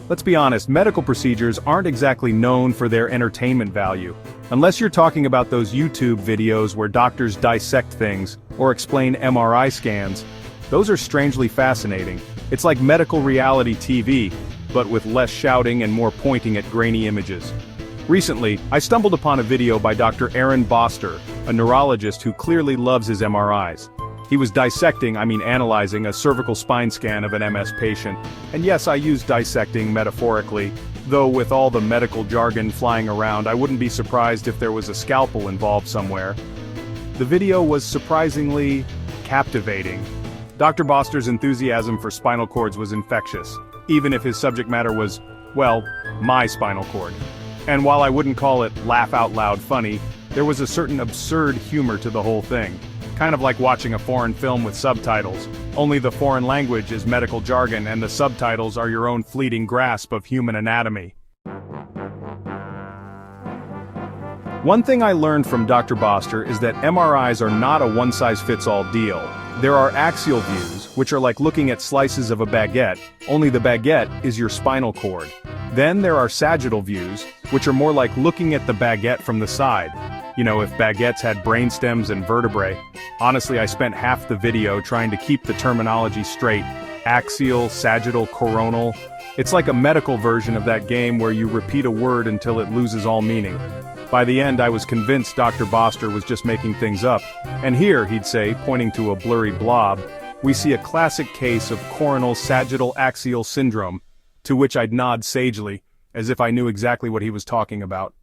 Let's be honest, medical procedures aren't exactly known for their entertainment value. Unless you're talking about those YouTube videos where doctors dissect things, or explain MRI scans. Those are strangely fascinating. It's like medical reality TV, but with less shouting and more pointing at grainy images. Recently, I stumbled upon a video by Dr. Aaron Boster, a neurologist who clearly loves his MRIs. He was analyzing a cervical spine scan of an MS patient. And yes, I use dissecting metaphorically, though with all the medical jargon flying around, I wouldn't be surprised if there was a scalpel involved somewhere. The video was surprisingly captivating. Dr. Boster's enthusiasm for spinal cords was infectious, even if his subject matter was, well, my spinal cord. And while I wouldn't call it laugh out loud funny, there was a certain absurd humor to the whole thing. Kind of like watching a foreign film with subtitles, only the foreign language is medical jargon and the subtitles are your own fleeting grasp of human anatomy. One thing I learned from Dr. Boster is that MRIs are not a one-size-fits-all deal. There are axial views, which are like looking at slices of a baguette, only the baguette is your spinal cord. Then there are sagittal views, which are more like looking at the baguette from the side. You know, if baguettes had brainstems and vertebrae. Honestly, I spent half the video trying to keep the terminology straight. Axial, sagittal, coronal. It's like a medical version of that game where you repeat a word until it loses all meaning. By the end, I was convinced Dr. Boster was just making things up. And here, he'd say, pointing to a blurry blob, we see a classic case of coronal sagittal axial syndrome, to which I'd nod sagely, as if I knew exactly what he was talking about.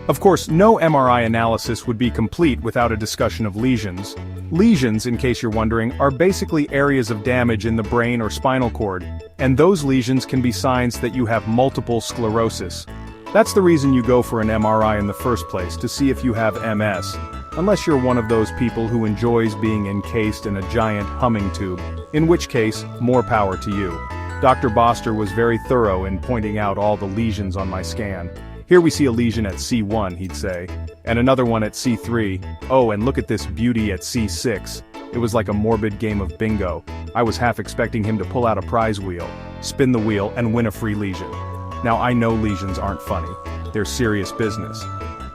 Of course, no MRI analysis would be complete without a discussion of lesions. Lesions, in case you're wondering, are basically areas of damage in the brain or spinal cord, and those lesions can be signs that you have multiple sclerosis. That's the reason you go for an MRI in the first place, to see if you have MS. Unless you're one of those people who enjoys being encased in a giant humming tube, in which case, more power to you. Dr. Boster was very thorough in pointing out all the lesions on my scan. Here we see a lesion at C1, he'd say, and another one at C3, oh, and look at this beauty at C6. It was like a morbid game of bingo. I was half expecting him to pull out a prize wheel, spin the wheel, and win a free lesion. Now I know lesions aren't funny, they're serious business.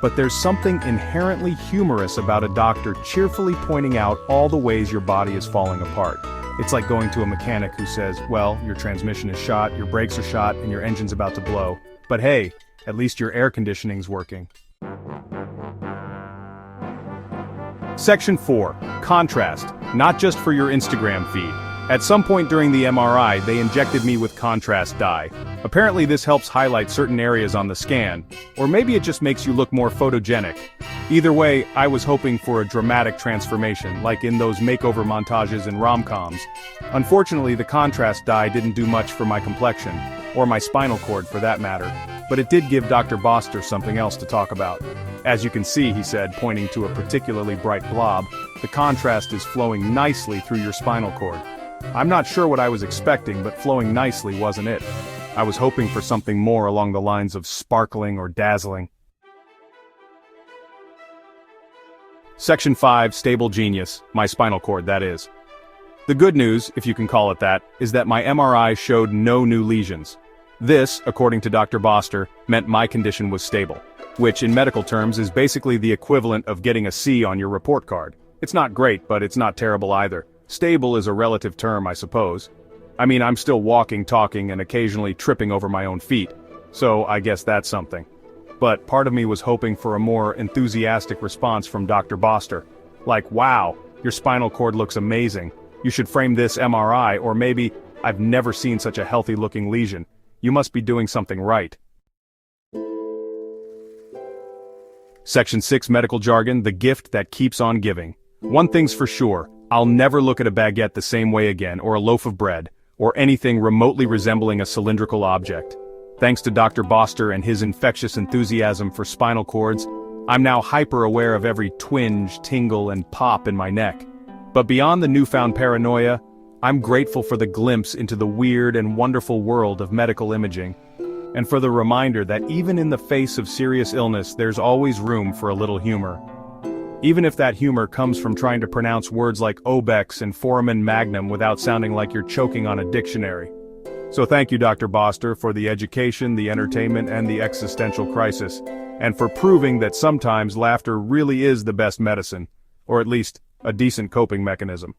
But there's something inherently humorous about a doctor cheerfully pointing out all the ways your body is falling apart. It's like going to a mechanic who says, well, your transmission is shot, your brakes are shot, and your engine's about to blow. But hey, at least your air conditioning's working. Section 4. Contrast, not just for your Instagram feed. At some point during the MRI, they injected me with contrast dye. Apparently this helps highlight certain areas on the scan, or maybe it just makes you look more photogenic. Either way, I was hoping for a dramatic transformation, like in those makeover montages in rom-coms. Unfortunately, the contrast dye didn't do much for my complexion, or my spinal cord for that matter, but it did give Dr. Boster something else to talk about. As you can see, he said, pointing to a particularly bright blob, the contrast is flowing nicely through your spinal cord. I'm not sure what I was expecting, but flowing nicely wasn't it. I was hoping for something more along the lines of sparkling or dazzling. Section 5, Stable Genius, my spinal cord, that is. The good news, if you can call it that, is that my MRI showed no new lesions. This, according to Dr. Boster, meant my condition was stable, which in medical terms is basically the equivalent of getting a C on your report card. It's not great, but it's not terrible either. Stable is a relative term, I suppose. I mean, I'm still walking, talking, and occasionally tripping over my own feet, so I guess that's something. But part of me was hoping for a more enthusiastic response from Dr. Boster. Like, wow, your spinal cord looks amazing. You should frame this MRI, or maybe, I've never seen such a healthy-looking lesion. You must be doing something right. Section 6 medical jargon, the gift that keeps on giving. One thing's for sure, I'll never look at a baguette the same way again, or a loaf of bread, or anything remotely resembling a cylindrical object. Thanks to Dr. Boster and his infectious enthusiasm for spinal cords, I'm now hyper-aware of every twinge, tingle, and pop in my neck. But beyond the newfound paranoia, I'm grateful for the glimpse into the weird and wonderful world of medical imaging, and for the reminder that even in the face of serious illness there's always room for a little humor. even if that humor comes from trying to pronounce words like obex and foramen magnum without sounding like you're choking on a dictionary. So thank you, Dr. Boster, for the education, the entertainment, and the existential crisis, and for proving that sometimes laughter really is the best medicine, or at least, a decent coping mechanism.